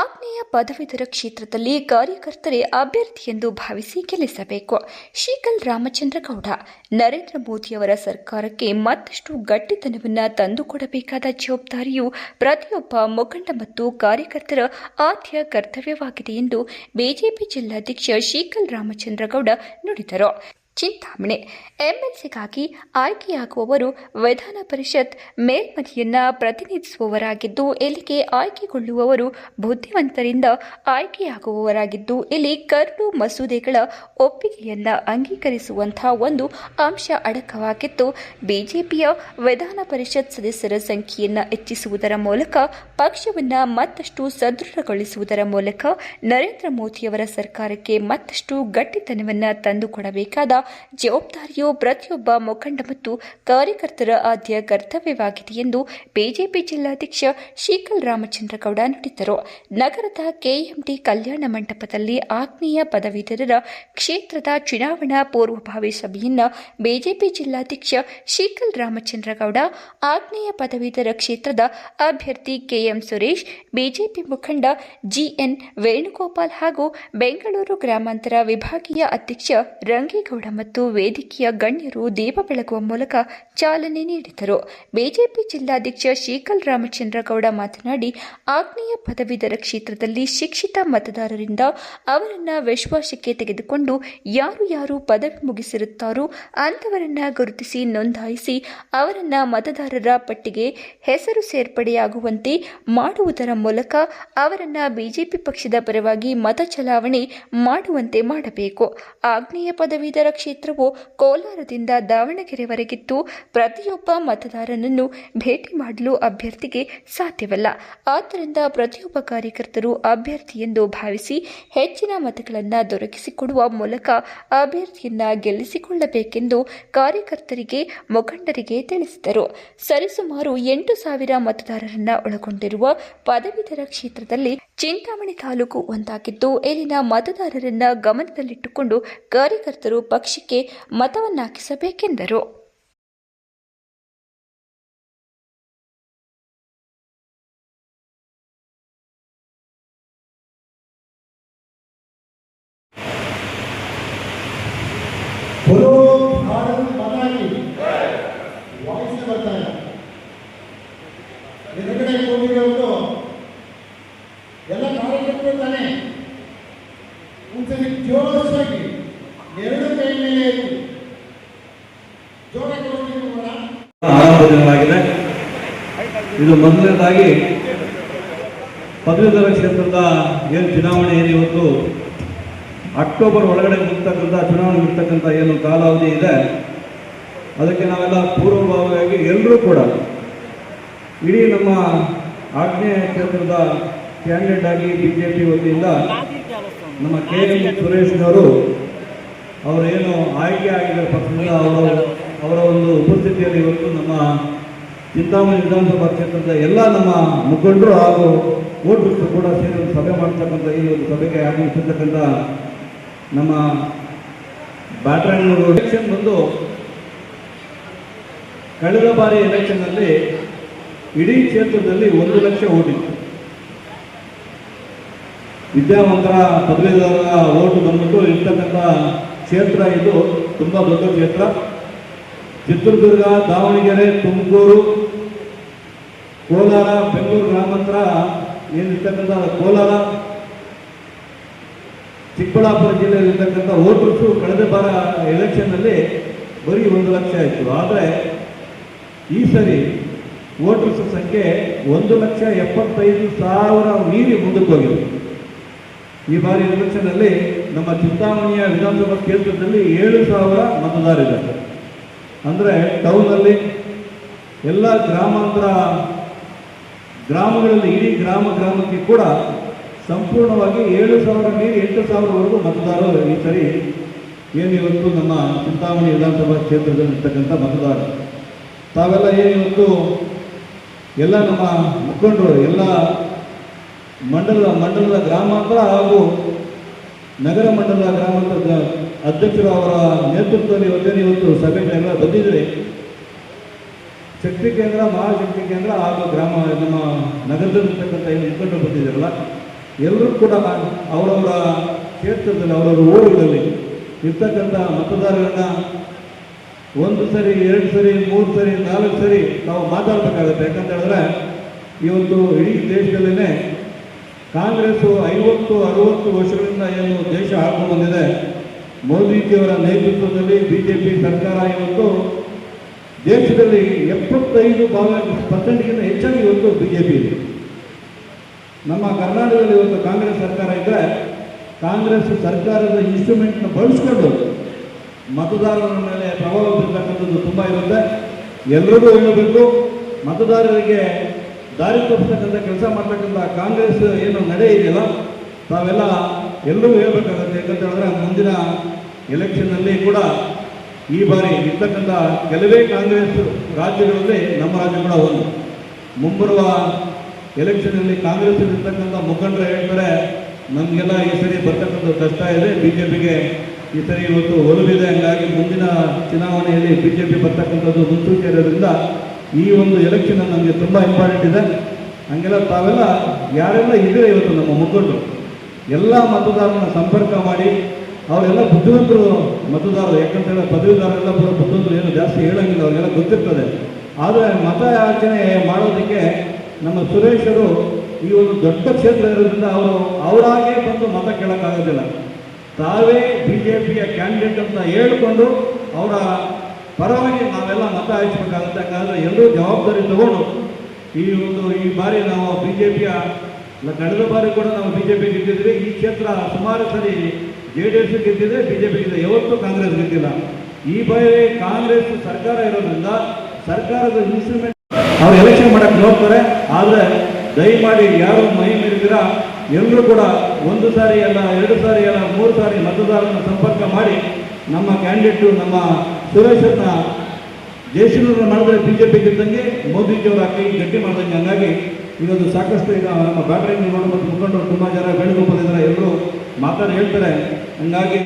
ಆಗ್ನೇಯ ಪದವೀಧರ ಕ್ಷೇತ್ರದಲ್ಲಿ ಕಾರ್ಯಕರ್ತರೇ ಅಭ್ಯರ್ಥಿ ಎಂದು ಭಾವಿಸಿ ಗೆಲ್ಲಿಸಬೇಕು. ಶೀಕಲ್ ರಾಮಚಂದ್ರ ಗೌಡ. ನರೇಂದ್ರ ಮೋದಿಯವರ ಸರ್ಕಾರಕ್ಕೆ ಮತ್ತಷ್ಟು ಗಟ್ಟಿತನವನ್ನು ತಂದುಕೊಡಬೇಕಾದ ಜವಾಬ್ದಾರಿಯು ಪ್ರತಿಯೊಬ್ಬ ಮುಖಂಡ ಮತ್ತು ಕಾರ್ಯಕರ್ತರ ಆದ್ಯ ಕರ್ತವ್ಯವಾಗಿದೆ ಎಂದು ಬಿಜೆಪಿ ಜಿಲ್ಲಾಧ್ಯಕ್ಷ ಶೀಕಲ್ ರಾಮಚಂದ್ರ ಗೌಡ ನುಡಿದರು. ಚಿಂತಾಮಣಿ. ಎಂಎಲ್ಸಿಗಾಗಿ ಆಯ್ಕೆಯಾಗುವವರು ವಿಧಾನ ಪರಿಷತ್ ಮೇಲ್ಮನೆಯನ್ನ ಪ್ರತಿನಿಧಿಸುವವರಾಗಿದ್ದು, ಇಲ್ಲಿಗೆ ಆಯ್ಕೆಗೊಳ್ಳುವವರು ಬುದ್ಧಿವಂತರಿಂದ ಆಯ್ಕೆಯಾಗುವವರಾಗಿದ್ದು, ಇಲ್ಲಿ ಕರಡು ಮಸೂದೆಗಳ ಒಪ್ಪಿಗೆಯನ್ನ ಅಂಗೀಕರಿಸುವಂತಹ ಒಂದು ಅಂಶ ಅಡಕವಾಗಿದ್ದು, ಬಿಜೆಪಿಯ ವಿಧಾನ ಪರಿಷತ್ ಸದಸ್ಯರ ಸಂಖ್ಯೆಯನ್ನು ಹೆಚ್ಚಿಸುವುದರ ಮೂಲಕ ಪಕ್ಷವನ್ನ ಮತ್ತಷ್ಟು ಸದೃಢಗೊಳಿಸುವುದರ ಮೂಲಕ ನರೇಂದ್ರ ಮೋದಿಯವರ ಸರ್ಕಾರಕ್ಕೆ ಮತ್ತಷ್ಟು ಗಟ್ಟಿತನವನ್ನು ತಂದುಕೊಡಬೇಕಾದ ಜವಾಬ್ದಾರಿಯು ಪ್ರತಿಯೊಬ್ಬ ಮುಖಂಡ ಮತ್ತು ಕಾರ್ಯಕರ್ತರ ಆದ್ಯ ಕರ್ತವ್ಯವಾಗಿದೆ ಎಂದು ಬಿಜೆಪಿ ಜಿಲ್ಲಾಧ್ಯಕ್ಷ ಶೀಕಲ್ ರಾಮಚಂದ್ರ ಗೌಡ ನುಡಿದರು. ನಗರದ ಕೆಎಂಡಿ ಕಲ್ಯಾಣ ಮಂಟಪದಲ್ಲಿ ಆಗ್ನೇಯ ಪದವೀಧರರ ಕ್ಷೇತ್ರದ ಚುನಾವಣಾ ಪೂರ್ವಭಾವಿ ಸಭೆಯನ್ನು ಬಿಜೆಪಿ ಜಿಲ್ಲಾಧ್ಯಕ್ಷ ಶೀಕಲ್ ರಾಮಚಂದ್ರ ಗೌಡ, ಆಗ್ನೇಯ ಪದವೀಧರ ಕ್ಷೇತ್ರದ ಅಭ್ಯರ್ಥಿ ಕೆಎಂ ಸುರೇಶ್, ಬಿಜೆಪಿ ಮುಖಂಡ ಜಿಎನ್ ವೇಣುಗೋಪಾಲ್ ಹಾಗೂ ಬೆಂಗಳೂರು ಗ್ರಾಮಾಂತರ ವಿಭಾಗೀಯ ಅಧ್ಯಕ್ಷ ರಂಗೇಗೌಡ ಮತ್ತು ವೇದಿಕೆಯ ಗಣ್ಯರು ದೀಪ ಬೆಳಗುವ ಮೂಲಕ ಚಾಲನೆ ನೀಡಿದರು. ಬಿಜೆಪಿ ಜಿಲ್ಲಾಧ್ಯಕ್ಷ ಶೀಕಲ್ ರಾಮಚಂದ್ರ ಗೌಡ ಮಾತನಾಡಿ, ಆಗ್ನೇಯ ಪದವೀಧರ ಕ್ಷೇತ್ರದಲ್ಲಿ ಶಿಕ್ಷಿತ ಮತದಾರರಿಂದ ಅವರನ್ನ ವಿಶ್ವಾಸಕ್ಕೆ ತೆಗೆದುಕೊಂಡು ಯಾರು ಪದವಿ ಮುಗಿಸಿರುತ್ತಾರೋ ಅಂತವರನ್ನ ಗುರುತಿಸಿ ನೋಂದಾಯಿಸಿ ಅವರನ್ನ ಮತದಾರರ ಪಟ್ಟಿಗೆ ಹೆಸರು ಸೇರ್ಪಡೆಯಾಗುವಂತೆ ಮಾಡುವುದರ ಮೂಲಕ ಅವರನ್ನ ಬಿಜೆಪಿ ಪಕ್ಷದ ಪರವಾಗಿ ಮತ ಚಲಾವಣೆ ಮಾಡುವಂತೆ ಮಾಡಬೇಕು. ಆಗ್ನೇಯ ಪದವೀಧರ ಕ್ಷೇತ್ರವು ಕೋಲಾರದಿಂದ ದಾವಣಗೆರೆವರೆಗಿದ್ದು, ಪ್ರತಿಯೊಬ್ಬ ಮತದಾರನನ್ನು ಭೇಟಿ ಮಾಡಲು ಅಭ್ಯರ್ಥಿಗೆ ಸಾಧ್ಯವಲ್ಲ. ಆದ್ದರಿಂದ ಪ್ರತಿಯೊಬ್ಬ ಕಾರ್ಯಕರ್ತರು ಅಭ್ಯರ್ಥಿ ಎಂದು ಭಾವಿಸಿ ಹೆಚ್ಚಿನ ಮತಗಳನ್ನು ದೊರಕಿಸಿಕೊಡುವ ಮೂಲಕ ಅಭ್ಯರ್ಥಿಯನ್ನ ಗೆಲ್ಲಿಸಿಕೊಳ್ಳಬೇಕೆಂದು ಕಾರ್ಯಕರ್ತರಿಗೆ, ಮುಖಂಡರಿಗೆ ತಿಳಿಸಿದರು. ಸರಿಸುಮಾರು 8,000 ಮತದಾರರನ್ನ ಒಳಗೊಂಡಿರುವ ಪದವೀಧರ ಕ್ಷೇತ್ರದಲ್ಲಿ ಚಿಂತಾಮಣಿ ತಾಲೂಕು ಒಂದಾಗಿದ್ದು, ಇಲ್ಲಿನ ಮತದಾರರನ್ನ ಗಮನದಲ್ಲಿಟ್ಟುಕೊಂಡು ಕಾರ್ಯಕರ್ತರು ಪಕ್ಷಕ್ಕೆ ಮತವನ್ನಾಕಿಸಬೇಕೆಂದರು. ಎಲ್ಲ ಕಾರ್ಯಕರ್ತರು ತಾನೆ ಒಂದ್ಸಲಿ ಜೋರಾಗಿ ಎರಡು ಕೈ ಮೇಲೆ ಆರಂಭವಾಗಿದೆ. ಇದು ಮೊದಲನೇದಾಗಿ ಪದವೀಧರ ಕ್ಷೇತ್ರದ ಏನು ಚುನಾವಣೆ ಏನು ಇವತ್ತು ಅಕ್ಟೋಬರ್ ಒಳಗಡೆ ಮುಗಿಸ್ತಕ್ಕಂಥ ಚುನಾವಣೆ ಮುಗಿಸ್ತಕ್ಕಂಥ ಏನು ಕಾಲಾವಧಿ ಇದೆ, ಅದಕ್ಕೆ ನಾವೆಲ್ಲ ಪೂರ್ವಭಾವಿಯಾಗಿ ಎಲ್ಲರೂ ಕೂಡ ಇಡೀ ನಮ್ಮ ಆಗ್ನೇಯ ಕ್ಷೇತ್ರದ ಕ್ಯಾಂಡಿಡೇಟ್ ಆಗಿ ಬಿಜೆಪಿ ವತಿಯಿಂದ ನಮ್ಮ ಕೆಎಂ ಸುರೇಶ್ನವರು ಅವರೇನು ಆಯ್ಕೆ ಆಗಿದ್ದಾರೆ ಪಕ್ಷದಿಂದ ಅವರ ಒಂದು ಉಪಸ್ಥಿತಿಯಲ್ಲಿ ಇವತ್ತು ನಮ್ಮ ಚಿಂತಾಮಣಿ ವಿಧಾನಸಭಾ ಕ್ಷೇತ್ರದ ಎಲ್ಲ ನಮ್ಮ ಮುಖಂಡರು ಹಾಗೂ ವೋಟರ್ಸ್ ಕೂಡ ಸೇರಿ ಒಂದು ಸಭೆ ಮಾಡ್ತಕ್ಕಂಥ ಈ ಒಂದು ಸಭೆಗೆ ಆಗಮಿಸಿರ್ತಕ್ಕಂಥ ನಮ್ಮ ಬ್ಯಾಟ್ರಾಯನೂರು ಎಲೆಕ್ಷನ್ ಬಂದು ಕಳೆದ ಬಾರಿ ಎಲೆಕ್ಷನ್ನಲ್ಲಿ ಇಡೀ ಕ್ಷೇತ್ರದಲ್ಲಿ 1 ಲಕ್ಷ ಓಟಿತ್ತು. ವಿದ್ಯಾವಂತರ ಪದವೀಧರರ ಓಟು ಬಂದ್ಬಿಟ್ಟು ಇರ್ತಕ್ಕಂಥ ಕ್ಷೇತ್ರ ಇದು ತುಂಬ ದೊಡ್ಡ ಕ್ಷೇತ್ರ. ಚಿತ್ರದುರ್ಗ, ದಾವಣಗೆರೆ, ತುಮಕೂರು, ಕೋಲಾರ, ಬೆಂಗಳೂರು ಗ್ರಾಮಾಂತರ ಏನಿರ್ತಕ್ಕಂಥ ಕೋಲಾರ, ಚಿಕ್ಕಬಳ್ಳಾಪುರ ಜಿಲ್ಲೆಯಲ್ಲಿ ಇರ್ತಕ್ಕಂಥ ವೋಟರ್ಸು ಕಳೆದ ಬಾರ ಎಲೆಕ್ಷನ್ನಲ್ಲಿ ಬರೀ 1 ಲಕ್ಷ ಆಯಿತು. ಆದರೆ ಈ ಸರಿ ವೋಟರ್ಸ್ ಸಂಖ್ಯೆ 1,75,000 ಮೀರಿ ಮುಂದಕ್ಕೆ ಹೋಗಿದೆ. ಈ ಬಾರಿ ಎಲೆಕ್ಷನ್ನಲ್ಲಿ ನಮ್ಮ ಚಿಂತಾಮಣಿಯ ವಿಧಾನಸಭಾ ಕ್ಷೇತ್ರದಲ್ಲಿ 7,000 ಮತದಾರರಿದ್ದಾರೆ. ಅಂದರೆ ಟೌನಲ್ಲಿ ಎಲ್ಲ ಗ್ರಾಮಾಂತರ ಗ್ರಾಮಗಳಲ್ಲಿ ಇಡೀ ಗ್ರಾಮಕ್ಕೆ ಕೂಡ ಸಂಪೂರ್ಣವಾಗಿ 7,000 ಮೀರಿ 8,000ವರೆಗೂ ಮತದಾರರು ಈ ಸರಿ ಏನಿವತ್ತು ನಮ್ಮ ಚಿಂತಾಮಣಿ ವಿಧಾನಸಭಾ ಕ್ಷೇತ್ರದಲ್ಲಿ ಇರ್ತಕ್ಕಂಥ ಮತದಾರರು. ತಾವೆಲ್ಲ ಏನಿವತ್ತು ಎಲ್ಲ ನಮ್ಮ ಮುಖಂಡರು ಎಲ್ಲ ಮಂಡಲದ ಗ್ರಾಮಾಂತರ ಹಾಗೂ ನಗರ ಮಂಡಲದ ಗ್ರಾಮಾಂತರದ ಅಧ್ಯಕ್ಷರು ಅವರ ನೇತೃತ್ವದಲ್ಲಿ ಇವತ್ತು ಸಭೆಗೆ ಎಲ್ಲ ಬಂದಿದ್ದರೆ ಶಕ್ತಿ ಕೇಂದ್ರ, ಮಹಾಶಕ್ತಿ ಕೇಂದ್ರ ಹಾಗೂ ಗ್ರಾಮ ನಮ್ಮ ನಗರದಲ್ಲಿರ್ತಕ್ಕಂಥ ಏನು ಮುಖಂಡರು ಬಂದಿದ್ದಾರಲ್ಲ ಎಲ್ಲರೂ ಕೂಡ ಅವರವರ ಕ್ಷೇತ್ರದಲ್ಲಿ ಅವರವರ ಊರುಗಳಲ್ಲಿ ಇರ್ತಕ್ಕಂಥ ಮತದಾರರನ್ನ 1 ಸರಿ 2 ಸರಿ 3 ಸರಿ 4 ಸರಿ ನಾವು ಮಾತಾಡಬೇಕಾಗುತ್ತೆ. ಯಾಕಂತ ಹೇಳಿದ್ರೆ ಇವತ್ತು ಇಡೀ ದೇಶದಲ್ಲೇ ಕಾಂಗ್ರೆಸ್ 50-60 ವರ್ಷಗಳಿಂದ ಏನು ದೇಶ ಆಳ್ಕೊಂಡು ಬಂದಿದೆ, ಮೋದಿಜಿಯವರ ನೇತೃತ್ವದಲ್ಲಿ ಬಿಜೆಪಿ ಸರ್ಕಾರ ಇವತ್ತು ದೇಶದಲ್ಲಿ 75% ಹೆಚ್ಚಾಗಿ ಇವತ್ತು ಬಿಜೆಪಿ ಇದೆ. ನಮ್ಮ ಕರ್ನಾಟಕದಲ್ಲಿ ಇವತ್ತು ಕಾಂಗ್ರೆಸ್ ಸರ್ಕಾರ ಇದ್ದರೆ ಕಾಂಗ್ರೆಸ್ ಸರ್ಕಾರದ ಇನ್ಸ್ಟ್ರೂಮೆಂಟ್ನ ಬಳಸ್ಕೊಂಡು ಮತದಾರರ ಮೇಲೆ ಪ್ರಭಾವ ಬೀರ್ತಕ್ಕಂಥದ್ದು ತುಂಬ ಇರುತ್ತೆ. ಎಲ್ರಿಗೂ ಹೇಳಬೇಕು, ಮತದಾರರಿಗೆ ದಾರಿ ತೋರಿಸ್ತಕ್ಕಂಥ ಕೆಲಸ ಮಾಡ್ತಕ್ಕಂಥ ಕಾಂಗ್ರೆಸ್ ಏನು ನಡೆ ಇದೆಯಲ್ಲ, ತಾವೆಲ್ಲ ಎಲ್ಲರೂ ಹೇಳ್ಬೇಕಾಗುತ್ತೆ. ಯಾಕಂತ ಹೇಳಿದ್ರೆ ಮುಂದಿನ ಎಲೆಕ್ಷನ್ನಲ್ಲಿ ಕೂಡ ಈ ಬಾರಿ ಇರ್ತಕ್ಕಂಥ ಕೆಲವೇ ಕಾಂಗ್ರೆಸ್ ರಾಜ್ಯಗಳಲ್ಲಿ ನಮ್ಮ ರಾಜ್ಯ ಕೂಡ ಒಂದು. ಮುಂಬರುವ ಎಲೆಕ್ಷನಲ್ಲಿ ಕಾಂಗ್ರೆಸ್ ಇರ್ತಕ್ಕಂಥ ಮುಖಂಡರು ಹೇಳ್ತಾರೆ, ನಮಗೆಲ್ಲ ಈ ಸರಿ ಬರ್ತಕ್ಕಂಥ ಕಷ್ಟ ಇದೆ, ಬಿಜೆಪಿಗೆ ಈ ಸರಿ ಇವತ್ತು ಒಲವಿದೆ, ಹಂಗಾಗಿ ಮುಂದಿನ ಚುನಾವಣೆಯಲ್ಲಿ ಬಿಜೆಪಿ ಬರ್ತಕ್ಕಂಥದ್ದು ಮುನ್ಸೂಚನೆ ಇರೋದ್ರಿಂದ ಈ ಒಂದು ಎಲೆಕ್ಷನ್ ನಮಗೆ ತುಂಬ ಇಂಪಾರ್ಟೆಂಟ್ ಇದೆ. ಹಂಗೆಲ್ಲ ತಾವೆಲ್ಲ ಯಾರೆಲ್ಲ ಇದ್ದೀರ ಇವತ್ತು ನಮ್ಮ ಮುಖಂಡರು ಎಲ್ಲ ಮತದಾರರನ್ನ ಸಂಪರ್ಕ ಮಾಡಿ, ಅವರೆಲ್ಲ ಬುದ್ಧಿವಂತರು ಮತದಾರರು. ಯಾಕಂತೇಳಿದ್ರೆ ಪದವೀಧರರೆಲ್ಲ ಬುದ್ಧಿವಂತರು, ಏನು ಜಾಸ್ತಿ ಹೇಳೋಂಗಿಲ್ಲ, ಅವ್ರಿಗೆಲ್ಲ ಗೊತ್ತಿರ್ತದೆ. ಆದರೆ ಮತ ಯಾಚನೆ ಮಾಡೋದಕ್ಕೆ ನಮ್ಮ ಸುರೇಶರು ಈ ಒಂದು ದೊಡ್ಡ ಕ್ಷೇತ್ರ ಇರೋದ್ರಿಂದ ಅವರಾಗೇ ಬಂದು ಮತ ಕೇಳೋಕ್ಕಾಗೋದಿಲ್ಲ. ತಾವೇ ಬಿಜೆಪಿಯ ಕ್ಯಾಂಡಿಡೇಟ್ ಅಂತ ಹೇಳಿಕೊಂಡು ಅವರ ಪರವಾಗಿ ನಾವೆಲ್ಲ ಮತ ಹಾಯಿಸ್ಬೇಕಾಗುತ್ತೆ. ಹಾಗಾದರೆ ಎಲ್ಲರೂ ಜವಾಬ್ದಾರಿ ತಗೊಂಡು ಈ ಬಾರಿ ನಾವು ಬಿಜೆಪಿಯ ಕಳೆದ ಬಾರಿ ಕೂಡ ನಾವು ಬಿಜೆಪಿ ಗೆದ್ದಿದ್ವಿ. ಈ ಕ್ಷೇತ್ರ ಸುಮಾರು ಸರಿ JDS ಗೆದ್ದಿದೆ, ಬಿಜೆಪಿ ಗೆದ್ದಿದೆ, ಯಾವತ್ತೂ ಕಾಂಗ್ರೆಸ್ ಗೆದ್ದಿಲ್ಲ. ಈ ಬಾರಿ ಕಾಂಗ್ರೆಸ್ ಸರ್ಕಾರ ಇರೋದ್ರಿಂದ ಸರ್ಕಾರದ ಇನ್ಸ್ಟ್ರೂಮೆಂಟ್ ಅವ್ರು ಎಲೆಕ್ಷನ್ ಮಾಡಕ್ಕೆ ನೋಡ್ತಾರೆ. ಆದರೆ ದಯಮಾಡಿ ಯಾರು ಮೈ ಮೀರಿದಿರ ಎಲ್ಲರೂ ಕೂಡ 1 ಸಾರಿ ಅಲ್ಲ 2 ಸಾರಿ ಅಲ್ಲ 3 ಸಾರಿ ಮತದಾರರನ್ನು ಸಂಪರ್ಕ ಮಾಡಿ ನಮ್ಮ ಕ್ಯಾಂಡಿಡೇಟು ನಮ್ಮ ಸುರೇಶನ್ನ ಜಯಶೀಲರನ್ನ ಮಾಡಿದ್ರೆ ಬಿಜೆಪಿ ಗೆದ್ದಂಗೆ, ಮೋದಿಜಿಯವರ ಕೈ ಗಟ್ಟಿ ಮಾಡ್ದಂಗೆ. ಹಂಗಾಗಿ ಇದೊಂದು ಸಾಕಷ್ಟು ಈಗ ನಮ್ಮ ಬ್ಯಾಟ್ರಿ ನೋಡೋ ಮತ್ತು ಮುಖಂಡರು ತುಂಬ ಜನ ವೇಣುಗೋಪಾಲ್ ಇದ್ದಾರೆ, ಎಲ್ಲರೂ ಮಾತಾಡಿ ಹೇಳ್ತಾರೆ. ಹಂಗಾಗಿ